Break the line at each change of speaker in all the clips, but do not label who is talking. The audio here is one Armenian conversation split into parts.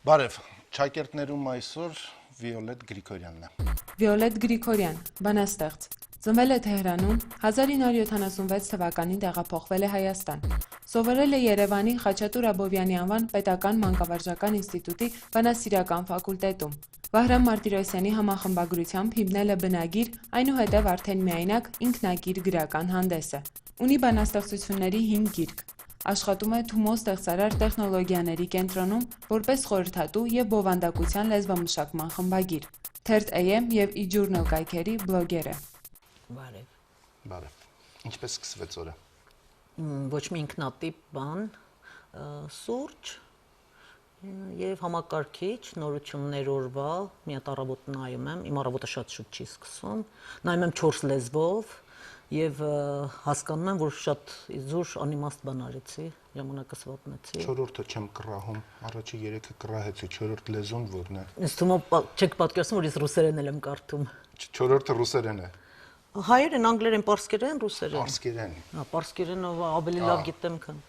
Բարև, Չակերտներում այսօր Վիոլետ Գրիգորյանն է։
Վիոլետ Գրիգորյան, բանաստեղծ, ծնվել է Թեհրանում, 1976 թվականին տեղափոխվել է Հայաստան։ Սովորել է Երևանի Խաչատուր Աբովյանի անվան պետական մանկավարժական ինստիտուտի բանասիրական ֆակուլտետում։ Վահրամ Մարտիրոսյանի համախմբագրությամբ հիմնել է բնագիր, այնուհետև արդեն միայնակ ինքնագիր գրական հանդեսը։ Ունի բանաստեղծությունների 5 գիրք։ Աշխատում է Թումո ստեղծարար տեխնոլոգիաների կենտրոնում որպես խորհրդատու և բովանդակության լեզվամշակման խմբագիր, թերթ AM և eJournal կայքերի բլոգեր է։
Բարև։
Բարև։ Ինչպես սկսվեց օրը։
Ոչ մի ինքնատիպ բան, սուրճ եւ համակարգիչ, նորություններ օրվա, մի հատ առավոտ նայում եմ, իմ առավոտը շատ շուտ չի սկսում, նայում եմ 4 լեզվով եւ հասկանում եմ, որ շատ զուր անիմաստ բան արեցի, ժամանակս վատնեցի։
4-րդը չեմ կռահում, առաջի 3-ը կռահեցի, 4-րդ լեզուն որն է։
Ինձ թվում է չեք պատկերացնում, որ ես ռուսերեն եմ կարդում։
4-րդը ռուսերեն է։
Հայերեն, անգլերեն, պարսկերեն, ռուսերեն։
Պարսկերեն։
Հա, պարսկերենը ավելի լավ գիտեմ, քան։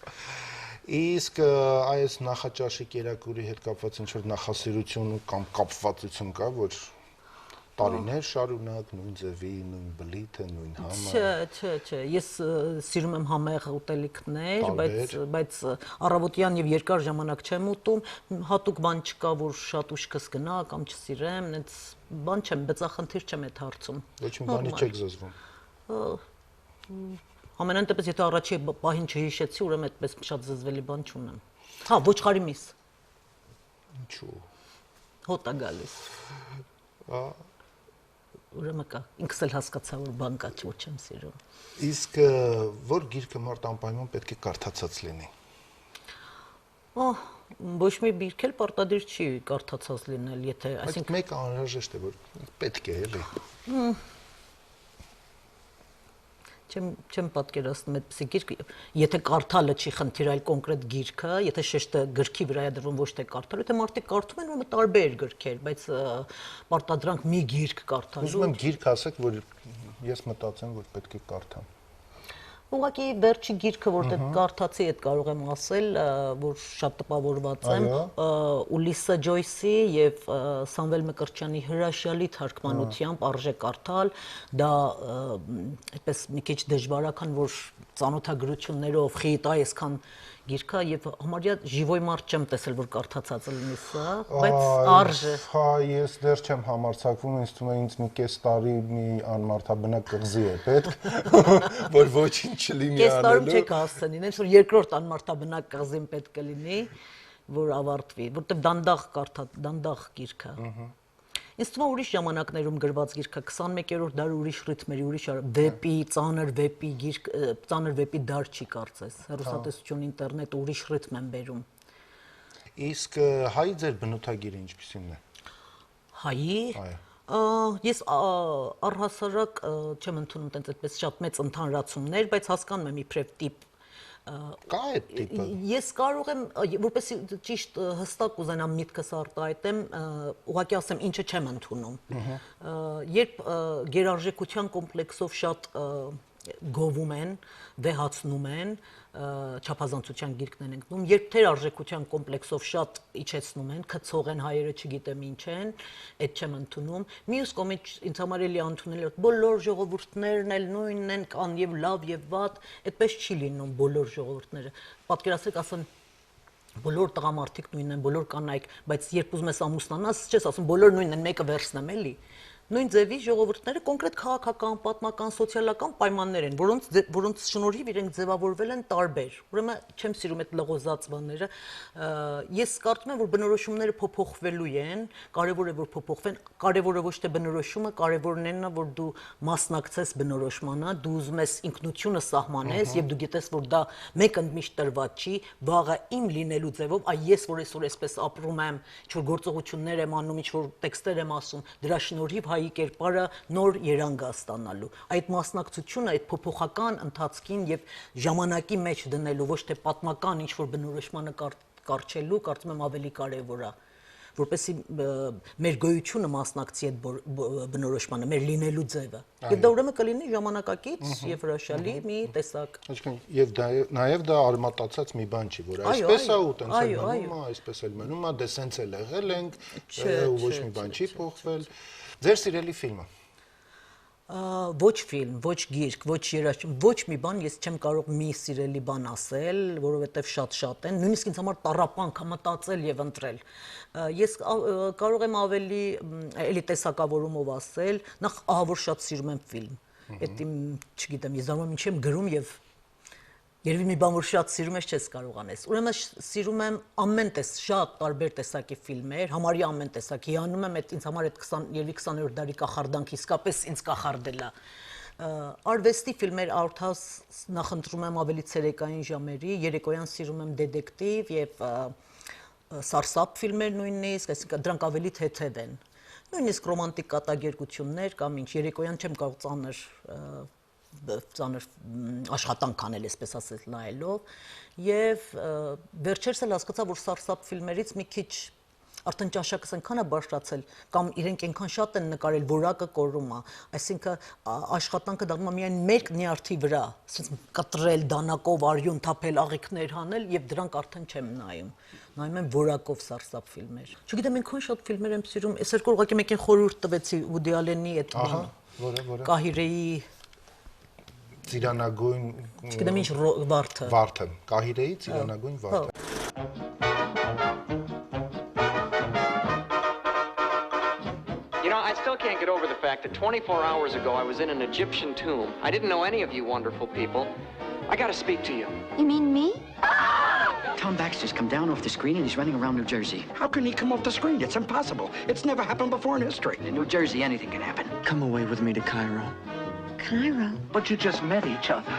Իսկ այս նախաճաշի կերակուրի հետ կապված ինչ-որ նախասիրություն կամ կապվածություն կա, որ տարիներ շարունակ նույն ձևի, նույն բլիթը, նույն համը։
Չէ, ես սիրում եմ համեղ ուտելիքներ, բայց առավոտյան եւ երկար ժամանակ չեմ ուտում, հատուկ բան չկա, որ շատ ուշքս գնա կամ չսիրեմ, այնց բան չեմ, բծախնդիր չեմ այդ հարցում։
Ոչ մի բանի չեք զզվում։
Ամենայն դեպս եթե առաջի պահին չհիշեցի, ուրեմն այդպես շատ զզվելի բան չունեմ։ Հա, ոչխարի միս։
Ինչու։
Հոտ է գալիս։ Ուրեմն կա, ինքս էլ հասկացա, որ բան կա, որ չեմ սիրում։
Իսկ որ գիրքը մարդ անպայման պետք է կարդացած լինի։
Ոչ մի գիրք էլ պարտադիր չի կարդացած լինել, եթե,
այսինքն մեկը անհրաժեշտ է, որ պետք է, էլի։
Չեմ պատկերացնում այդպիսի գիրք, եթե կարդալը չի խնդիր, այլ կոնկրետ գիրքը, եթե շեշտը գրքի վրա է դրվում, ոչ թե կարդալը, եթե մարդիկ կարդում են, ուրեմն տարբեր գրքեր, բայց պարտադրանք մի գիրք կարդալու։
Ուզում եմ գիրք ասեք, որ ես մտածեմ, որ պետք է կարդամ։
Ուղղակի վերջի գիրքը, որտեղ կարդացի, այդ կարող եմ ասել, որ շատ տպավորված եմ, Ուլիսսա Ջոյսի եւ Սամվել Մկրտչյանի հրաշալի թարգմանությամբ արժե կարդալ, դա այդպես մի քիչ դժվար է, քան որ ծանոթագրություններով խիտ է այսքան գիրքը եւ համարյա ժիվոյ մարդ չեմ տեսել, որ կարդացած լինի սա, բայց արժե։
Հա, ես դեռ չեմ համարձակվում, ինձ թվում է ինձ մի կես տարի մի անմարդաբնակ կղզի է պետք, որ ոչինչ չլինի անելու։
Կես տարում չեք հասցնի, ինձ որ երկրորդ անմարդաբնակ կղզին պետք է լինի, որ ավարտվի, որտեղ դանդաղ գիրք է։ Ինձ թվում է ուրիշ ժամանակներում գրված գիրքը 21-րդ դարի ուրիշ ռիթմերի, ուրիշ վեպի, ծանր վեպի դար չի կարծես։ Հեռուստատեսություն, ինտերնետ ուրիշ ռիթմ են բերում։
Իսկ հայի ձեր բնութագիրը ինչպիսին է։
Հայի։ Ես առհասարակ չեմ ընդունում տենց այդպես շատ մեծ ընդհանրացումներ, բայց հասկանում եմ իբրև տիպ
Կա այդ տիպը։
Ես կարող եմ, որպես ճիշտ հստակ ուզենամ միտքս արտահայտեմ, ուղղակի ասեմ ինչը չեմ ընդունում։ Երբ գերարժեքության կոմպլեքսով շատ գովում են, վեհացնում են, չափազանցության գիրքն են ընկնում, երբ թերարժեքության կոմպլեքսով շատ իջեցնում են, քցող են հայերը չգիտեմ ինչ են, այդ չեմ ընդունում։ Մյուս կողմից ինձ համար էլի ընդունել է բոլոր ժողովուրդներն էլ նույնն են, կան եւ լավ եւ վատ, այդպես չի լինում բոլոր ժողովուրդները։ Պատկերացրեք, ասեմ բոլոր տղամարդիկ նույնն են, բոլոր կանայք, բայց երբ ուզում ես ամուսնանաս, չես ասում բոլոր նույնն են, մեկը վերցնեմ էլի։ Նույն ձևի ժողովուրդները կոնկրետ քաղաքական, պատմական, սոցիալական պայմաններ են, որոնց շնորհիվ իրենք ձևավորվել են տարբեր։ Ուրեմն չեմ սիրում այդ լղոզած բաները։ Ես կարծում եմ, որ բնորոշումները փոփոխվելու են, կարևոր է որ փոփոխվեն, կարևորը ոչ թե բնորոշումը, կարևորն է որ դու մասնակցես բնորոշմանը, դու ուզում ես ինքնությունը սահմանես եւ դու գիտես, որ դա մեկ ընդմիշտ տրված չի, վաղը իմ լինելու ձևով, ես որ այսօր այսպես ապրում եմ, ինչ-որ գործողություններ եմ անում, ինչ-որ տեքստեր եմ ասում, դրա շնորհիվ հայի կերպարը նոր երանգ է ստանալու։ Այդ մասնակցությունը, այդ փոփոխական ընթացքին եւ ժամանակի մեջ դնելու, ոչ թե պատմական ինչ-որ բնորոշմանը կարճելու, կարծում եմ ավելի կարեւոր է։ որպեսզի մեր գոյությունը մասնակցի այդ բնորոշմանը, մեր լինելու ձևը։ Եվ դա ուրեմն կլինի ժամանակակից եւ հրաշալի մի տեսակ։
Այսինքն եւ նաեւ դա արմատացած մի բան չի, որ այսպես է ու տենց էլ մնում է, այսպես էլ մնում է, դե սենց էլ եղել ենք, ու ոչ մի բան չի փոխվել։ Ձեր սիրելի ֆիլմը։
Ոչ ֆիլմ, ոչ գիրք, ոչ երաժշտություն, ոչ մի բան ես չեմ կարող մի սիրելի բան ասել, որովհետև շատ են, նույնիսկ ինձ համար տառապանք մտածել եւ ընտրել։ Ես կարող եմ ավելի էլի տեսակավորումով ասել, նախ ահավոր շատ սիրում եմ ֆիլմ։ Այդ իմ, չգիտեմ, ես զարմանում ինչ եմ գրում եւ երևի մի բան որ շատ սիրում ես չես կարող անես։ Ուրեմն սիրում եմ ամեն շատ տարբեր տեսակի ֆիլմեր, համարյա ամեն տեսակ։ Հիանում եմ այդ ինձ համար այդ 20-րդ դարի կախարդանք իսկապես ինձ կախարդել է։ Արվեստի ֆիլմեր art-house նախընտրում եմ ավելի ցերեկային ժամերի, երեկոյան սիրում եմ դետեկտիվ եւ սարսափ ֆիլմեր նույնիսկ, այսինքն դրանք ավելի թեթև են։ Նույնիսկ ռոմանտիկ կատակերգություններ կամ ինչ երեկոյան չեմ կարող ծանր աշխատանք անել, այսպես ասած, նայելով եւ վերջերս էլ հասկացա, որ սարսափ ֆիլմերից մի քիչ արդեն ճաշակս այնքան է բարձրացել կամ իրենք այնքան շատ են նկարել, որակը կորում է, այսինքն աշխատանքը դառնում է միայն մեկ նյարդի վրա, ասես կտրել, դանակով արյուն թափել, աղիքներ հանել եւ դրանք արդեն չեմ նայում։ Նայում եմ որակով սարսափ ֆիլմեր։ Չգիտեմ, այնքան շատ ֆիլմեր եմ սիրում, այս երկու ուղղակի մեկին խորհուրդ տվեցի Woody Allen-ի այդ
որը
Կահիրեի
Ծիրանագույն
Չգիտեմ ինչ վարդը։
Վարդը, Կահիրեի ծիրանագույն վարդը։
You know, I still can't get over the fact that 24 hours ago I was in an Egyptian tomb. I didn't know any of you wonderful people. I gotta speak to you.
You mean me?
Tom Baxter's come down off the screen and he's running around New Jersey.
How can he come off the screen? It's impossible. It's never happened before in history.
In New Jersey, anything can happen.
Come away with me to Cairo.
Cairo?
But you just met each other.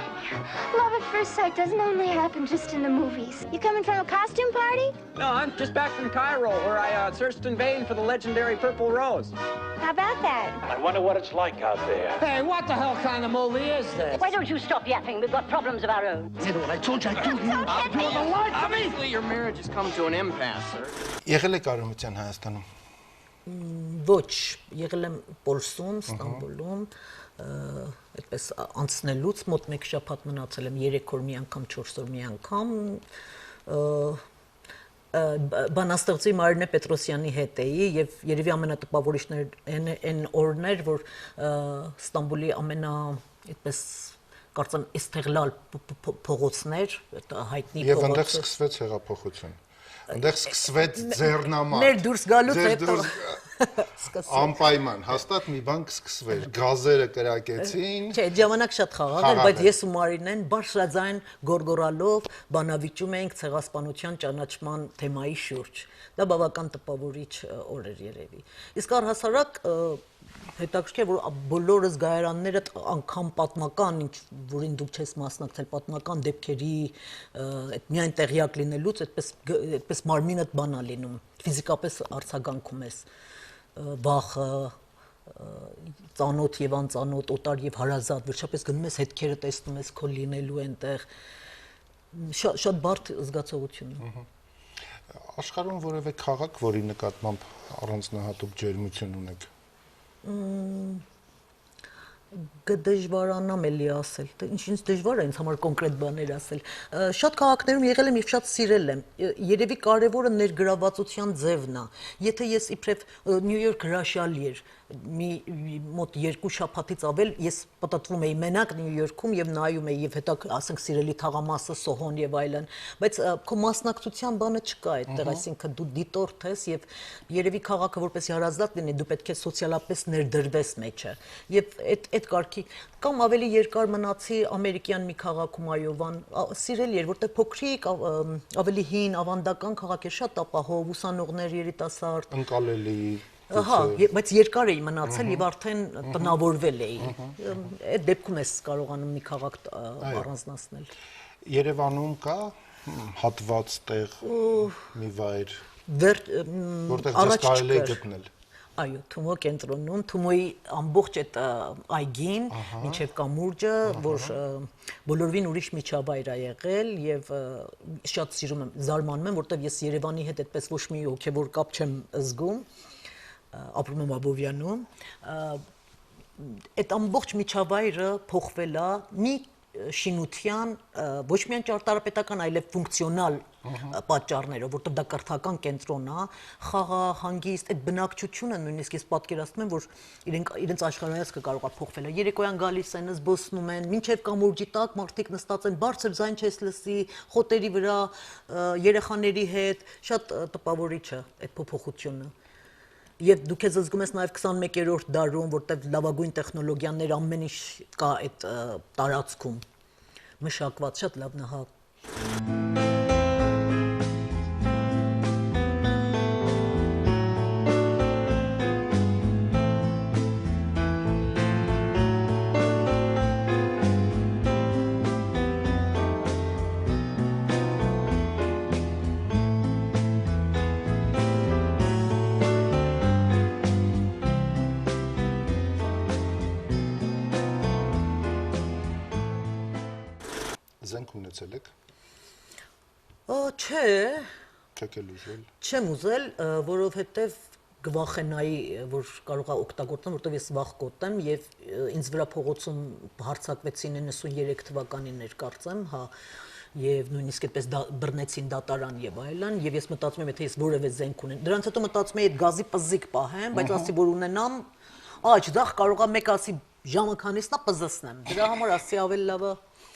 Love at first sight doesn't only happen just in the movies. You coming from a costume party?
No, I'm just back from Cairo, where I searched in vain for the legendary Purple Rose.
How about that?
I wonder what it's like out there.
Hey, what the hell kind of movie is this?
Why don't you stop yapping? We've got problems of our own.
You know what I told you I'd do to you? I'll draw the line for me!
Obviously, your marriage has come to an impasse, sir.
Եղել եք Արևմտյան Հայաստանում։
Ոչ, եղել եմ Պոլսում, Ստամբուլում, այդպես անցնելուց մոտ 1 շաբաթ մնացել եմ 3 օր մի անգամ, 4 օր մի անգամ, բանաստեղծի Մարինե Պետրոսյանի հետ էի եւ երևի ամենատպավորիչներն այն օրն էր, որ Ստամբուլի ամենա այդպես կարծեմ Էստեղլալ փողոցներ, հայտնի փողոց։
Եվ այնտեղ սկսվեց հեղափոխություն։ Այնտեղ սկսվեց ձեռնամատ։
Մեր դուրս գալուց հետո
անպայման, հաստատ մի բան կսկսվեր, գազերը կրակեցին։
Չէ, այդ ժամանակ շատ խաղաղ էր, բայց ես ու Մարինեն բարձրաձայն գորգորալով բանավիճում էինք ցեղասպանության ճանաչման թեմայի շուրջ։ Դա բավական տպավորիչ օր էր երևի։ Իսկ առհասարակ հետաքրքիր որ բոլոր զգայարանները անգամ պատմական, որին դուք չես մասնակցել, պատմական դեպքերի այդ միայն տեղյակ լինելուց այդպես մարմինդ բան է լինում, ֆիզիկապես արձագանքում ես վախը, ծանոթ եւ անծանոթ, օտար եւ հարազատ, վերջապես գնում ես հետքերը տեսնում ես քո լինելու այնտեղ շատ բարդ զգացողություն է։
Աշխարհում որևէ քաղաք, որի նկատմամբ առանձնահատուկ ջերմություն ունեք։
Դժվարանամ էլի ասել, ինչ դժվար է ինձ համար կոնկրետ բաներ ասել։ Շատ քաղաքներում եղել եմ եւ շատ սիրել եմ։ Երևի կարևորը ներգրավվածության ձևն է։ Եթե ես իբրև Նյու Յորք հրաշալի էր, մոտ 2 շաբաթից ավել ես պատտվում էի մենակ Նյու Յորքում եւ նայում էի եւ հետո ասենք սիրելի թաղամասը, Սոհոն եւ այլն, բայց քո մասնակցության բանը չկա այդտեղ, այսինքն դու դիտորդ ես եւ երևի քաղաքը որպեսզի հարազատ լինի, դու պետք է սոցիալապես ներդրվես մեջը։ Եվ այդ կարգի կամ ավելի երկար մնացի ամերիկյան մի քաղաքում Այովան, սիրելի էր, որտեղ փոքրիկ, ավելի հին, ավանդական քաղաք էր, շատ ապահով, ուսանողներ, երիտասարդ,
ընկալելի։
Ահա, բայց երկար էի մնացել եւ արդեն տնավորվել էի։ Այդ դեպքում ես կարողանում մի քաղաք առանձնացնել։
Երևանում կա հատված տեղ, մի վայր, որտեղ դες կարելի է գտնել։
Այո, Թումո կենտրոնում, Թումոյի ամբողջ այդ այգին, մինչև կամուրջը, որ բոլորովին ուրիշ միջավայր է եղել եւ շատ սիրում եմ, զարմանում եմ, որտեղ ես Երևանի հետ այդպես ոչ մի հոգեվոր կապ չեմ զգում, ապրում եմ Աբովյանում, այդ ամբողջ միջավայրը փոխվել է մի շինության ոչ միայն ճարտարապետական, այլև ֆունկցիոնալ պատճառներով, որտեղ դա կրթական կենտրոն է, խաղաղ, հանգիստ, այդ բնակչությունը նույնիսկ ես պատկերացնում եմ, որ իրենց աշխարհայացքը կարող է փոխվել։ Երեկոյան գալիս են, զբոսնում են, մինչև կամուրջի տակ մարդիկ նստած են, բարձր ձայն չես լսի, խոտերի վրա երեխաների հետ, շատ տպավորիչ է այդ փոփոխությունը։ Եվ դու քեզ զգում ես նաև 21-րդ դարում, որտեղ լավագույն տեխնոլոգիաներ ամեն ինչ կա այդ տարածքում մշակված, շատ լավն է, հա։
Զենք ունեցել եք։
Չէ,
Չեք էլ ուզել։
չեմ ուզել, որովհետև գվախենայի, որ կարող է օգտագործեմ, որտեղ ես վախկոտ եմ եւ ինձ վրա փողոցում հարձակվեցին 93 թվականին կարծեմ, հա, եւ նույնիսկ այդպես բռնեցին դատարան եւ այլն, եւ ես մտածում եմ, եթե ես որևէ զենք ունեմ, դրանց հետո մտածում եմ այդ գազի պզիկ պահեմ, բայց ասի որ ունենամ, դախ կարող է մեկ ասի ժամը քանիսն է պզսնեմ։ Դրա համար ասի ավելի լավ է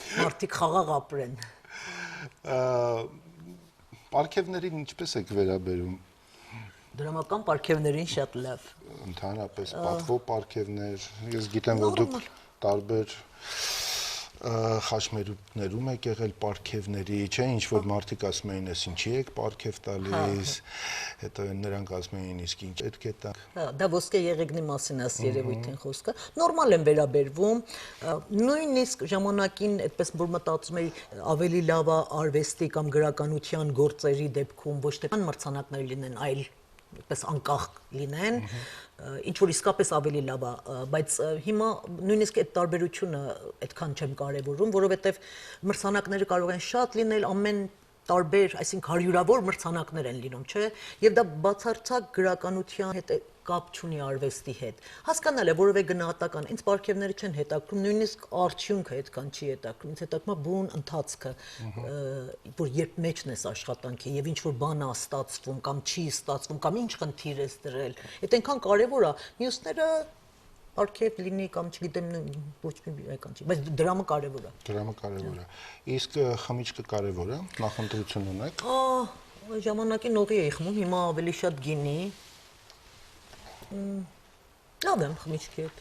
մարդիկ խաղաղ ապրեն։
Պարգևներին ինչպես եք վերաբերում։
Դրամական պարգևներին շատ լավ։
Ընդհանրապես պատվո պարգևներ, ես գիտեմ, որ դուք տարբեր խաչմերուկներում եք եղել պարգևների, չէ, ինչ որ մարդիկ ասում էին, ես ինչի եք պարգև տալիս, հետո նրանք ասում էին, իսկ ինչ պետք է տանք։
Դա ոսկե եղեգնի մասին է երևույթին խոսքը։ Նորմալ են վերաբերվում, նույնիսկ ժամանակին այդպես որ մտածում էի ավելի լավ է արվեստի կամ գրականության գործերի դեպքում ոչ թե մրցանակներ լինեն, այլ այդպես անկախ լինեն, ինչ որ իսկապես ավելի լավ է, բայց հիմա նույնիսկ այդ տարբերությունը այդքան չեմ կարևորում, որովհետև մրցանակները կարող են շատ լինել, ամեն տարբեր, այսինքն հարյուրավոր մրցանակներ են լինում, չէ՞, եւ դա բացարձակ գրականության հետ կապ չունի արվեստի հետ։ Հասկանալ է որևէ գնահատական, ինձ պարգևները չեն հետաքրում, նույնիսկ արդյունքը այդքան չի հետաքրում, ինձ հետաքրում է բուն ընթացքը, որ երբ մեջն ես աշխատանքի եւ ինչ որ բան է ստացվում կամ չի ստացվում կամ ինչ խնդիր ես դրել, այդ այնքան կարեւոր է, մյուսները պարգև լինի կամ չգիտեմ ոչ մի այքան չի, բայց դրամը կարեւոր է։ Դրամը կարեւոր է։
Իսկ խմիչքը կարեւոր է, նախընտրություն ունեք։
Ժամանակին օղի էի խմում, հիմա ավելի շատ գինի։ Լավ եմ խմիչքի հետ,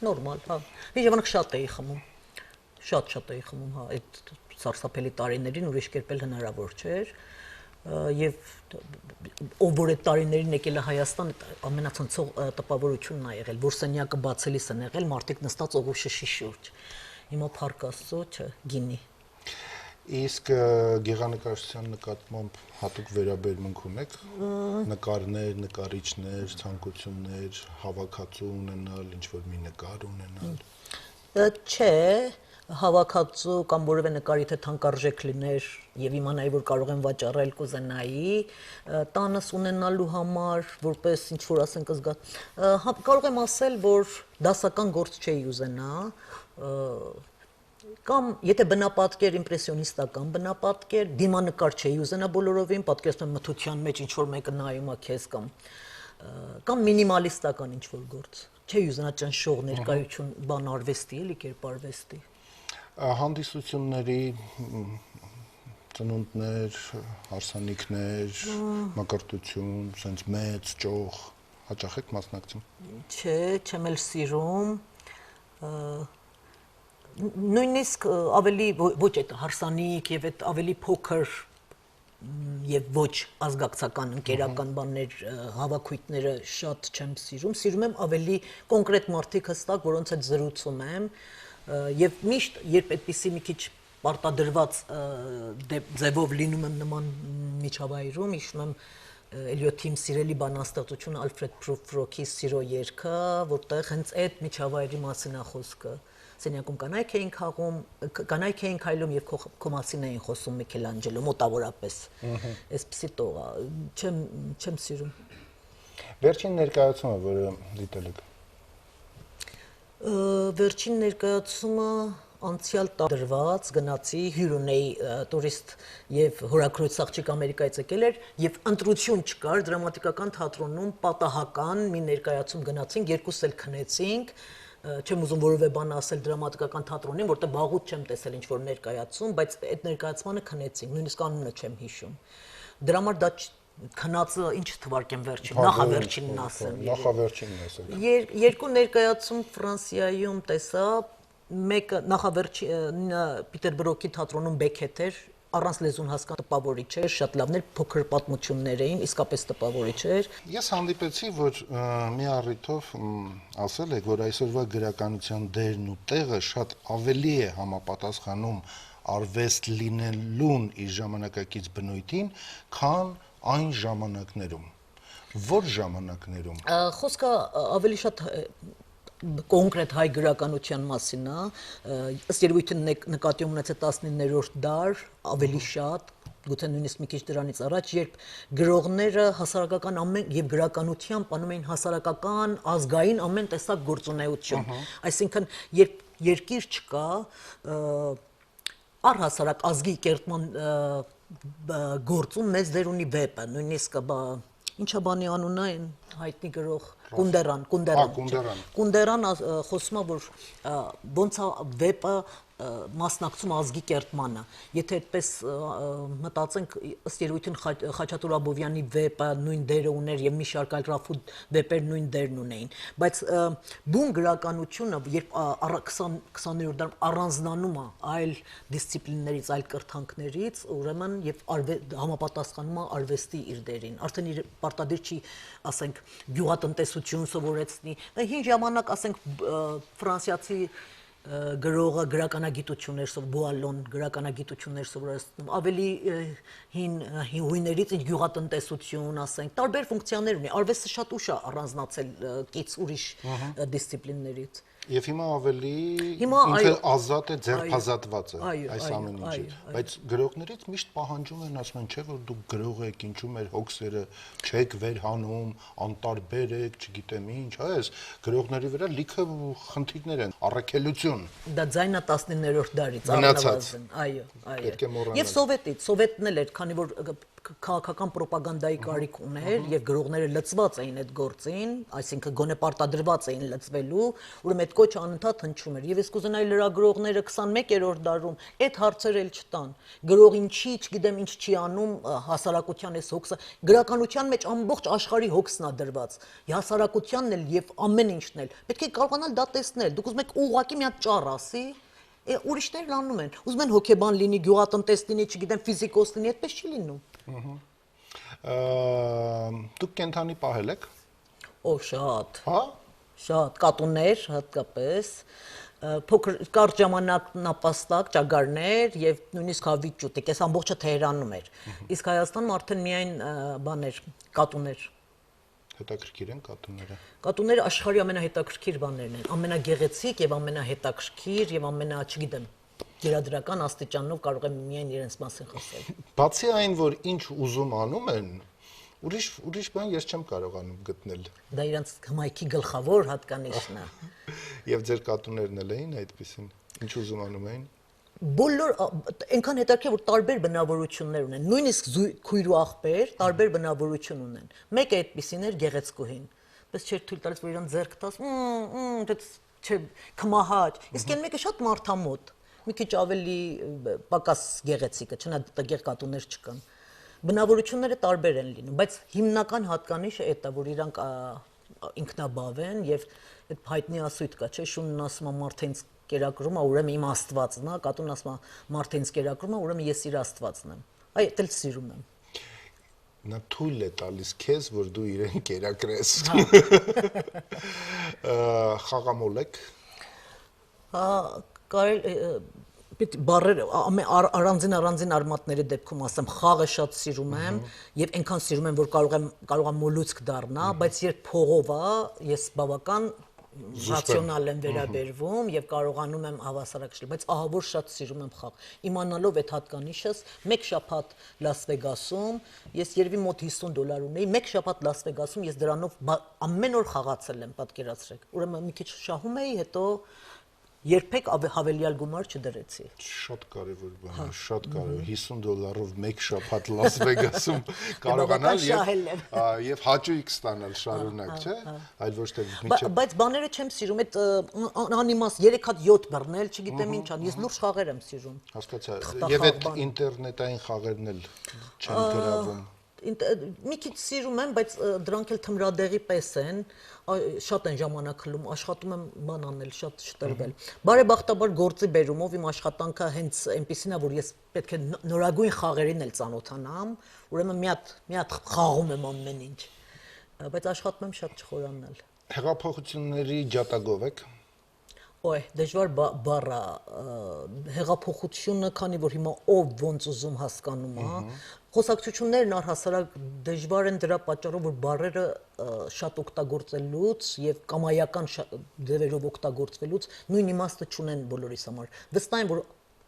նորմալ, հա։ Մի ժամանակ շատ էի խմում, շատ էի խմում, հա, այդ սարսափելի տարիներին ուրիշ կերպ էլ հնարավոր չէր, եւ ով որ այդ տարիներին եկել է Հայաստան, ամենացնցող տպավորությունն է եղել, որ սենյակը բացելիս են եղել, մարդիկ նստած օղուշշի շուրջ, հիմա փառք Աստծո, չէ, գինի։
Իսկ գեղանկարչության նկատմամբ հատուկ վերաբերմունք ունեք, նկարներ, նկարիչներ, ցանկություններ, հավաքածու ունենալ, ինչ-որ մի նկար ունենալ։
Չէ, հավաքածու կամ որևէ նկարի թե թանկարժեք լիներ եւ իմանայի, որ կարող եմ վաճառել կուզենայի, տանս ունենալու համար, որպես ինչ որ ասենք զգա, կարող եմ ասել, որ դասական գործ չէի ուզենա, կամ եթե բնապատկեր իմպրեսիոնիստական բնապատկեր, դիմանկար չէի ուզենա բոլորովին, պատկերացնում եմ մթության մեջ ինչ որ մեկը նայում է քեզ կամ մինիմալիստական ինչ որ գործ։ Չէի ուզենա ճնշող ներկայություն բան արվեստի, էլի կերպարվեստի։
Հանդիսությունների ծնունդներ, հարսանիքներ, մկրտություն, sense մեծ, ճոխ, հաճախ եք մասնակցում։
Չէ, չեմ էլ սիրում։ Նույնիսկ ավելի ոչ այդ հարսանիք եւ այդ ավելի փոքր եւ ոչ ազգակցական ընկերական բաներ, հավաքույթները շատ չեմ սիրում, սիրում եմ ավելի կոնկրետ մարդիկ հստակ, որոնց հետ զրուցում եմ եւ միշտ երբ այդպիսի մի քիչ պարտադրված ձևով լինում եմ նման միջավայրում, հիշում եմ Էլիոթի սիրելի բանաստեղծությունը Ալֆրեդ Պրուֆրոկի Սիրո երգը, որտեղ հենց այդ միջավայրի մասին է խոսքը։ Սենյակում կանայք էին քայլում եւ քո մասին էին խոսում Միքելանջելո մոտավորապես։ Այսպեսի տողա, չեմ սիրում։
Վերջին ներկայացումը, որը դիտել եք։
Վերջին ներկայացումը անցյալ տարվա գնացի հյուրունեի տուրիստ եւ հորաքրոջ աղջիկ Ամերիկայից եկել էր եւ ընտրություն չկար դրամատիկական թատրոնում պատահական մի ներկայացում գնացինք, երկուս էլ քնեցինք, չեմ ուզում որևէ բան ասել դրամատիկական թատրոնին, որտեղ վաղուց չեմ տեսել ինչ-որ ներկայացում, բայց այդ ներկայացմանը քնեցինք, նույնիսկ անունը չեմ հիշում։ Դրա համար դա քնածը ինչ թվարկեմ վերջին, նախավերջինն ասեմ։
Նախավերջինն ասեք։
Երկու ներկայացում Ֆրանսիայում տեսա, մեկը նախավերջին Պիտերբուրգի թատրոնում Բեքեթ էր, առանց լեզուն հասկանալու տպավորիչ էր, շատ լավն էր, փոքր պատմություններ էին, իսկապես տպավորիչ էր։
Ես հանդիպեցի, որ մի առիթով ասել եք, որ այսօրվա գրականության դերն ու տեղը շատ ավելի է համապատասխանում արվեստ լինելուն իր ժամանակակից բնույթին, քան այն ժամանակներում։ Որ ժամանակներում։
Խոսքը ավելի շատ կոնկրետ հայ գրականության մասին է, ըստ երևույթին նկատի ունեցել 19-րդ դար, ավելի շատ, գուցե նույնիսկ մի քիչ դրանից առաջ, երբ գրողները հասարակական ամեն եւ գրականությամբ անում էին հասարակական, ազգային ամեն տեսակ գործունեություն։ Այսինքն, երբ երկիր չկա, առհասարակ ազգի կերտման գործում մեծ դեր ունի վեպը, նույնիսկ ինչա բանի անունը այն հայտնի գրող Կունդերան խոսում է, որ ոնց է վեպը մասնակցում ազգի կերտմանը։ Եթե այդպես մտածենք, ըստ երևույթին Խաչատուր Աբովյանի վեպը նույն դերը ուներ եւ մի շարք այլ Ռաֆու վեպեր նույն դերն ունեին, բայց բուն գրականությունը, երբ 20-րդ դարում առանձնանում է այլ դիսցիպլիններից, այլ կրթանքներից, ուրեմն եւ համապատասխանում է արվեստի իր դերին։ Արդեն իր պարտադիր չի, ասենք, գյուղատնտեսություն սովորեցնի։ Հին ժամանակ, ասենք, ֆրանսիացի գրողը գրականագիտություններ Բուալոն գրականագիտություններ սովորեցնում, ավելի հույներից ինչ գյուղատնտեսություն, ասենք, տարբեր ֆունկցիաներ ունի։ Արվեստը շատ ուշ է առանձնացել կից ուրիշ դիսցիպլիններից։
Եվ հիմա ավելի ինքը ազատ է, ձեռքազատված է այս ամեն ինչից, բայց գրողներից միշտ պահանջում են, ասում են, չէ, որ դուք գրող եք, ինչու մեր հոգսերը չեք վերհանում, անտարբեր եք, չգիտեմ ինչ, այս գրողների վրա լիքը խնդիրներ են, առաքելություն։
Դա ձայնա 19-րդ դարից առնվազն, այո։ Եվ սովետն էլ էր, քանի որ քաղաքական ռոպագանդայի կարիք ուներ եւ գրողները լծված էին այդ գործին, այսինքն գոնե պարտադրված էին լծվելու, ուրեմն այդ կոչը անընդհատ հնչում էր։ Եվ ես կուզենայի լրագրողները 21-րդ դարում այդ հարցերը էլ չտան։ Գրող ինչի, չգիտեմ ինչ չի անում, հասարակության այս հոգսը, գրականության մեջ ամբողջ աշխարհի հոգսն է դրված։ Հասարակությանն էլ եւ ամեն ինչն էլ։ Պետք է կարողանալ դա տեսնել։ Դուք ուզում եք ուղղակի մի հատ ճառ ասի, ուրիշներն անում են։ Ուզում են հոգեբան լինի, գյուղատնտես լինի, չգիտեմ, ֆիզիկոս լինի, այդպես չի լինում։
Դուք կենթանի պահել եք։
Օ, շատ։
Հա։
Շատ կատուներ հատկապես, փոքր կարճ ժամանակ նապաստակ, ճագարներ եւ նույնիսկ հավիճուտիկ, այս ամբողջը Թեհրանում էր։ Իսկ Հայաստանում արդեն միայն բաներ, կատուներ։
Հետաքրքիր են կատուները։
Կատուները աշխարհի ամենահետաքրքիր բաներն են, ամենագեղեցիկ եւ ամենահետաքրքիր եւ ամենա, չգիտեմ, գերադրական աստիճանով կարող եմ միայն իրենց մասին խոսել։
Բացի այն, որ ինչ ուզում անում են, ուրիշ բան ես չեմ կարողանում գտնել։
Դա իրանց հմայքի գլխավոր հատկանիշն է։
Եվ ձեր կատուներն էլ էին այդպեսին։ Ինչ ուզում անում էին։
Բոլոր այնքան հետաքրքիր որ տարբեր բնավորություններ ունեն, նույնիսկ քույր ու աղբեր տարբեր բնավորություն ունեն։ Մեկը այդպեսին էր գեղեցկուհին, պես չէր թույլ տալիս որ իրան ձեռք տաս, չէ, քմահաճ։ Իսկ այն մեկը շատ մարդամոտ, մի քիչ ավելի պակաս գեղեցիկը, չնայած տգեղ կատուներ չկան։ Բնավորությունները տարբեր են լինում, բայց հիմնական հատկանիշը այդ է, որ իրանք ինքնաբավ են եւ այդ հայտնի ասույթ կա, չէ, շունն ասում է մարդենց կերակրում է, ուրեմն իմ Աստվածն է, կատուն ասում է մարդենց կերակրում է, ուրեմն ես իր Աստվածն եմ։ Այ դա էլ սիրում եմ։
Նա թույլ է տալիս քեզ, որ դու իրեն կերակրես։ Խաղամոլ եք։
Կարել Պետք բառեր առանձին արմատների դեպքում ասեմ, խաղը շատ սիրում եմ եւ այնքան սիրում եմ, որ կարող եմ մոլուցք դառնա, բայց երբ փողով է, ես բավական ռացիոնալ եմ վերաբերվում եւ կարողանում եմ հավասարակշռել, բայց ահա որ շատ սիրում եմ խաղ։ Իմանալով այդ հատկանիշս, մեկ շաբաթ Լաս Վեգասում ես երևի մոտ $50 ունեի, մեկ շաբաթ Լաս Վեգասում ես դրանով ամեն օր խաղացել եմ, պատկերացրեք։ Ուրեմն մի քիչ շահում էի, հետո երբեք հավելյալ գումար չդրեցի։
Շատ կարևոր բան է, շատ կարևոր $50 մեկ շաբաթ Լաս Վեգասում կարողանալ եւ հաճույք ստանալ շարունակ, չէ՞, այլ ոչ թե միջը։
Բայց բաները չեմ սիրում, այդ անիմաստ 3 հատ 7 բռնել, չգիտեմ ինչ ան, ես լուրջ խաղեր եմ սիրում։
Հասկացա։ Եվ այդ ինտերնետային խաղերն էլ չեն գրավում։
Մի քիչ սիրում եմ, բայց դրանք էլ թմրադեղի պես են, շատ են ժամանակ խլում, աշխատում եմ բան անել, շատ չտրվել։ Բարեբախտաբար գործի բերումով իմ աշխատանքը հենց այնպեսին է, որ ես պետք է նորագույն խաղերին էլ ծանոթանամ, ուրեմն մի հատ խաղում եմ ամեն ինչ, բայց աշխատում եմ շատ չխորանալ։
Հեղափոխությունների ջատագով եք։
Ոյ, դժվար բառ է, հեղափոխությունը, քանի որ հիմա ով ոնց ուզում հասկանում է, խոսակցություններն առհասարակ դժվար են դրա պատճառով, որ բառերը շատ օգտագործելուց եւ կամայական ձևերով օգտագործվելուց նույն իմաստը չունեն բոլորիս համար։ Վստահ եմ, որ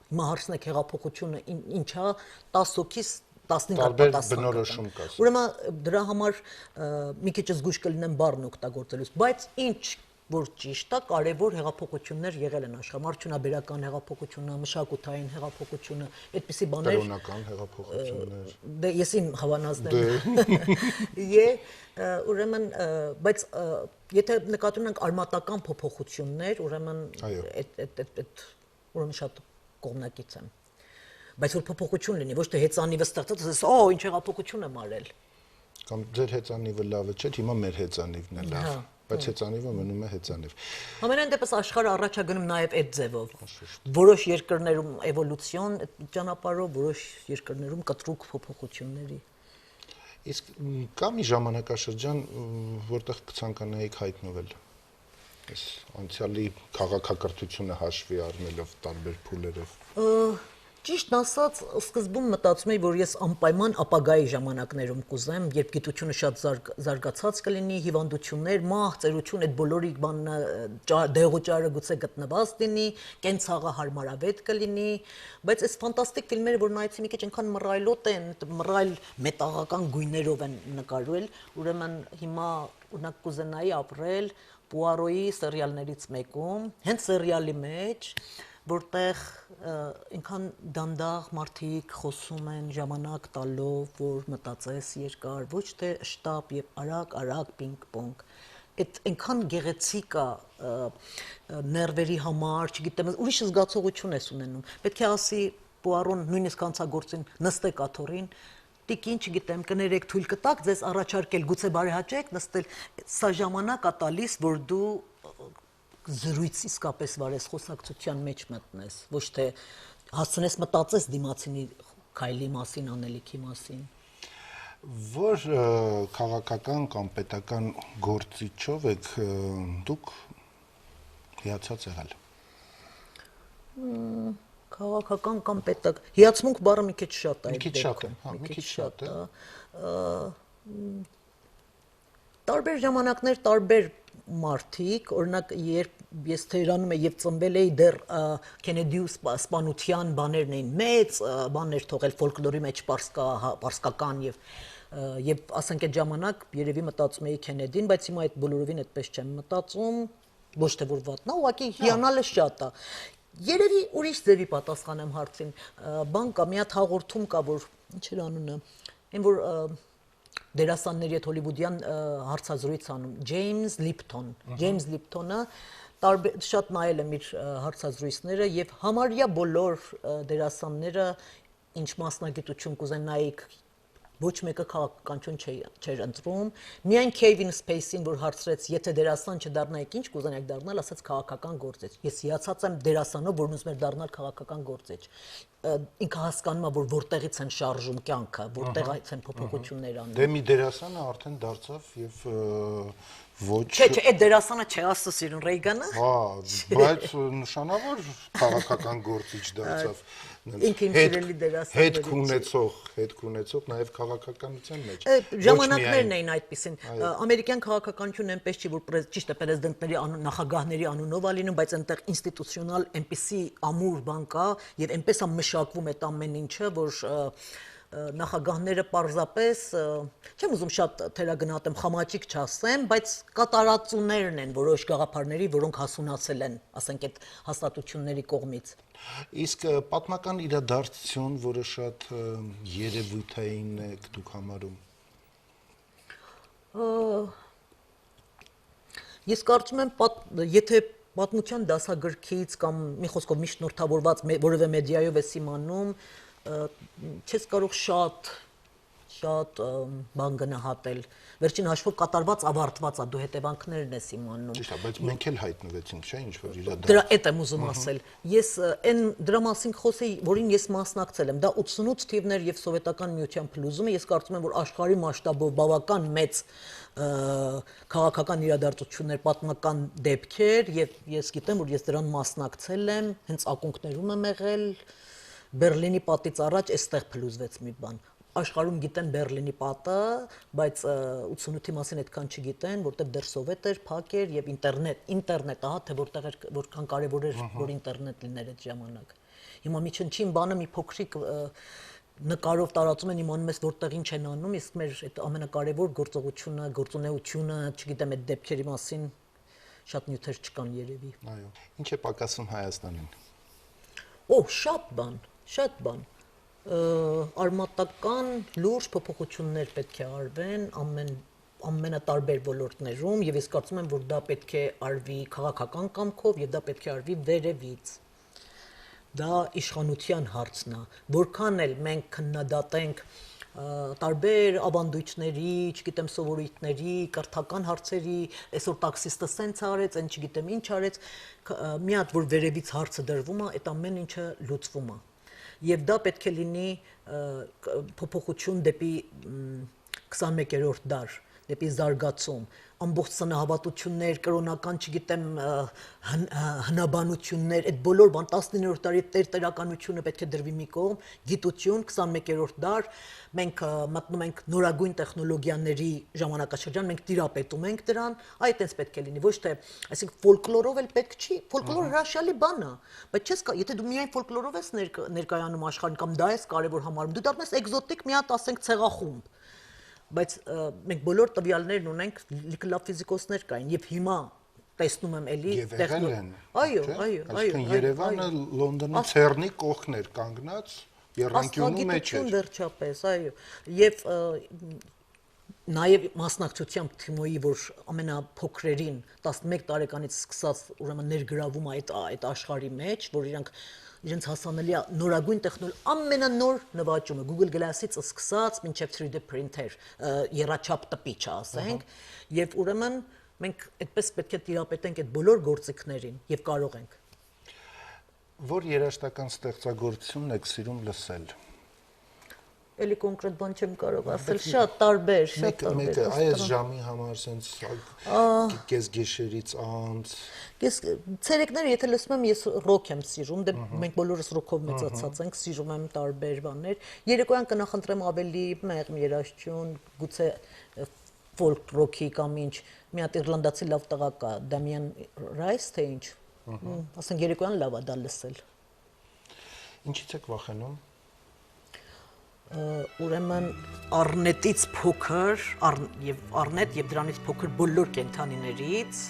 հիմա հարցնեք հեղափոխությունը ինչա, 10 հոգիս 15 հատ
բնորոշում կա։
Ուրեմն դրա համար մի քիչ զգույշ կլինեմ բառն օգտագործելուց, բայց ինչ որ ճիշտ է, կարևոր հեղափոխություններ եղել են աշխարհում, արդյունաբերական հեղափոխությունը, մշակութային հեղափոխությունը, այդպիսի բաներ։
Կրոնական հեղափոխություններ։
Դե ես իմ հավանազդեմ։ Ուրեմն, բայց եթե նկատի ունենք արմատական փոփոխություններ, ուրեմն ուրեմն շատ կողմնակից եմ։ Բայց որ փոփոխություն լինի, ոչ թե հեծանիվը ստեղծած, ասես, օ, ինչ հեղափոխություն եմ արել։
Կամ ձեր հեծանիվը լավը չէ, հիմա մեր հեծանիվն է լավ։ Բայց հեծանիվը մնում է հեծանիվ։
Համենայն դեպս աշխարհը առաջ է գնում նաև այդ ձևով։ Որոշ երկրներում էվոլյուցիոն ճանապարհով, որոշ երկրներում կտրուկ փոփոխությունների։
Իսկ կա մի ժամանակաշրջան, որտեղ կցանկանայիք հայտնվել։ Այս անցյալի քաղաքակրթությունը հաշվի առնելով տարբեր փուլերով։
Ճիշտ ասած, սկզբում մտածում էի, որ ես անպայման ապագայի ժամանակներում կուզեմ, երբ գիտությունը շատ զարգացած կլինի, հիվանդություններ, մահ, ծերություն, այդ բոլորի բանը դեղուճարը գուցե գտնված լինի, կենցաղը հարմարավետ կլինի, բայց այս ֆանտաստիկ ֆիլմերը, որ նայեցի մի քիչ այնքան մռայլոտ են, մռայլ մետաղական գույներով են նկարվել, ուրեմն հիմա օրինակ կուզենայի ապրել Պուարոյի սերիալներից մեկում, հենց սերիալի մեջ որտեղ այնքան դանդաղ մարդիկ խոսում են ժամանակ տալով, որ մտածես երկար, ոչ թե շտապ եւ արագ պինգ-պոնգ։ Այդ այնքան գեղեցիկ է ներվերի համար, չգիտեմ, ուրիշ զգացողություն ես ունենում։ Պետք է ասի Պուարոն նույնիսկ հանցագործին նստեք աթոռին, տիկին, չգիտեմ, կներեք թույլ կտակ ձեզ առաջարկել, գուցե բարեհաճեք նստել, սա ժամանակ է տալիս, որ դու զրույց իսկապես վարես խոսակցության մեջ մտնես, ոչ թե հասցնես մտածես դիմացինի քայլի մասին, անելիքի մասին։
Որ քաղաքական կամ պետական գործիչով եք դուք հիացած եղել։
Քաղաքական կամ պետական հիացմունք բառը մի քիչ շատ է։
Մի քիչ շատ է, հա, մի քիչ շատ է։
Տարբեր ժամանակներ, տարբեր մարդիկ, օրինակ երբ ես Թեհրանում եմ եւ ծնվել էի, դեռ Քենեդիու սպանության բաներն էին մեծ, բաներ թողել ֆոլկլորի մեջ պարսկական եւ ասենք այդ ժամանակ երևի մտածում էի Քենեդին, բայց հիմա այդ բոլորովին այդպես չեմ մտածում, ոչ թե որ վատն է, ուղղակի հիանալը շատ է։ Երևի ուրիշ ձևի պատասխանեմ հարցին, բան կա, մի հատ հաղորդում կա, որ ինչ էր անունը, այն որ դերասանների այդ հոլիվուդյան հարցազրույց անում Ջեյմս Լիպթոնը շատ նայել եմ իր հարցազրույցները եւ համարյա բոլոր դերասանները ինչ մասնագիտություն կուզենայիք ոչ մեկը քաղաքականություն չէր ընտրում, միայն Kevin Spacey-ին, որ հարցրեց, եթե դերասան չդառնայիք, ինչ կուզենայիք դառնալ, ասաց քաղաքական գործիչ։ Ես հիացած եմ դերասանով, որն ուզում էր դառնալ քաղաքական գործիչ։ Ինքը հասկանում է, որ որտեղից են շարժում կյանքը, որտեղից են փոփոխություններ անում։
Դե մի դերասանը արդեն դարձավ եւ ոչ
Չէ, այդ դերասանը չէ, ասա սիրուն Ռեյգանը։
Հա, բայց նշանավոր քաղաքական գործիչ դարձավ։
Ինքը իմ սիրելի դերասաններից
Հետք ունեցող նաև քաղաքականության մեջ։
Ժամանակներն էին այդպեսին։ Ամերիկյան քաղաքականությունը այնպես չի, որ ճիշտ է պրեզիդենտների նախագահների անունով ա լինում, բայց այնտեղ ինստիտուցիոնալ այնպեսի ամուր բան կա եւ այնպես է մշակվում այդ ամեն ինչը, որ նախագահները պարզապես չեմ ուզում շատ թերագնահատեմ խամաճիկ չասեմ, բայց կատարածուներն են որոշ գաղափարների, որոնք հասունացել են, ասենք այդ հաստատությունների կողմից։
Իսկ պատմական իրադարձություն, որը շատ երևույթային է դուք համարում։
Ես կարծում եմ, եթե պատմության դասագրքից կամ մի խոսքով միջնորդավորված որևէ մեդիայով ես իմանում, չես կարող շատ բան գնահատել։ Վերջին հաշվով կատարված ավարտված է, դու հետևանքներն ես իմանում։
Ճիշտ է, բայց մենք էլ հայտնվեցինք, չէ՞, ինչ որ իրադարձ։
Դրա այդ եմ ուզում ասել։ Ես այն դրա մասին խոսեի, որին ես մասնակցել եմ։ Դա 88 թիվներ եւ սովետական միության փլուզումը, ես կարծում եմ, որ աշխարհի մասշտաբով բավական մեծ քաղաքական իրադարձություններ, պատմական դեպքեր եւ ես գիտեմ, որ ես դրան մասնակցել եմ, հենց ակունքներում եմ եղել, Բերլինի պատից առաջ այստեղ փլուզվեց մի բան։ Աշխարհում գիտեն Բերլինի պատը, բայց 88-ի մասին այդքան չգիտեն, որտեղ դեռ սովետ էր, փակ էր եւ ինտերնետ, ահա թե որքան կարեւոր էր, որ ինտերնետ լիներ այդ ժամանակ։ Հիմա մի չնչին բանը մի փոքրիկ նկարով տարածում են, իմանում ես որտեղ ինչ են անում, իսկ մեր այդ ամենակարևոր գործողությունը, գործունեությունը, չգիտեմ այդ դեպքերի մասին շատ նյութեր չկան երևի։
Այո։ Ինչ է պակասում Հայաստանին։
Շատ բան։ Արմատական լուրջ փոփոխություններ պետք է արվեն ամենատարբեր ոլորտներում եւ ես կարծում եմ, որ դա պետք է արվի քաղաքական կամքով եւ դա պետք է արվի վերևից։ Դա իշխանության հարցն է, որքան էլ մենք քննադատենք տարբեր ավանդույթների, չգիտեմ սովորույթների, կրթական հարցերի, այսօր տաքսիստը սենց արեց, այն չգիտեմ ինչ արեց, մի հատ որ վերևից հարցը դրվում է, այդ ամեն ինչը լուծվում է։ Եվ դա պետք է լինի փոփոխություն դեպի 21-րդ դար, դեպի զարգացում, ամբողջ սնահավատություններ, կրոնական, չգիտեմ, հնաբանություններ, այդ բոլոր բան 19-րդ դարի տերականությունը պետք է դրվի մի կողմ, գիտություն 21-րդ դար, մենք մտնում ենք նորագույն տեխնոլոգիաների ժամանակաշրջան, մենք տիրապետում ենք դրան, այդպես պետք է լինի, ոչ թե, այսինքն ֆոլկլորով էլ պետք չի, ֆոլկլորը հրաշալի բան է, բայց եթե դու միայն ֆոլկլորով ես ներկայանում աշխարհին կամ դա ես կարևոր համարում, դու դառնում ես էկզոտիկ մի հատ, ասենք, ցեղախումբ։ Բայց մենք բոլոր տվյալներն ունենք, լավ ֆիզիկոսներ կային եւ հիմա տեսնում եմ էլի
Այո։ Երևանը Լոնդոնի ցերնի կողքներ կանգնած երանգյունու մեջ էր։
Վերջապես, այո։ Եվ նաեւ մասնակցությամբ Թիմոյի, որ ամենափոքրերին 11 տարեկանից սկսած ուրեմն ներգրավում է այդ աշխարհի մեջ, որ իրենց հասանելի է նորագույն ամենանոր նվաճումը Google Glass-ից սկսած մինչև 3D printer, եռաչափ տպիչ, ասենք, եւ ուրեմն մենք այդպես պետք է տիրապետենք այդ բոլոր գործիքներին եւ կարող ենք։
Որ երաժշտական ստեղծագործությունն եք սիրում լսել։
Էլի կոնկրետ բան չեմ կարող ասել, շատ տարբեր։
Մեկը այս ժամի համար sense կես գեշերից անց։
Ցերեկները եթե լսում եմ, ես ռոք եմ սիրում, դե մենք բոլորս ռոքով մեծացած ենք, սիրում եմ տարբեր բաներ։ Երեկոյան կնախընտրեմ ավելի մեղմ երաժշտություն, գուցե ֆոլք ռոքի կամ ինչ, մի հատ իռլանդացի լավ տղա կա, Դամիան Ռայս թե ինչ։ Ասենք երեկոյան լավ է դա լսել։
Ինչից եք վախենում։
Ուրեմն առնետից փոքր եւ առնետ եւ դրանից փոքր բոլոր կենթանիներից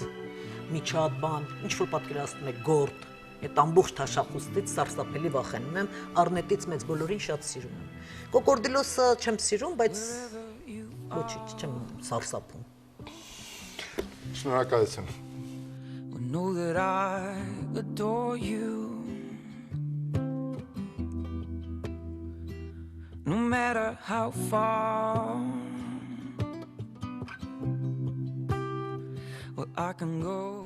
միջատ բան, ինչ որ պատկերացնում եք գորդ, այդ ամբողջ թաշախուստից սարսափելի վախենում եմ, առնետից մեծ բոլորին շատ սիրում եմ։ Կոկորդիլոսը չեմ սիրում, բայց ոչինչ չեմ սարսափում։
Շնորհակալություն։
Know that I adore you. no matter how far. Well, I can go.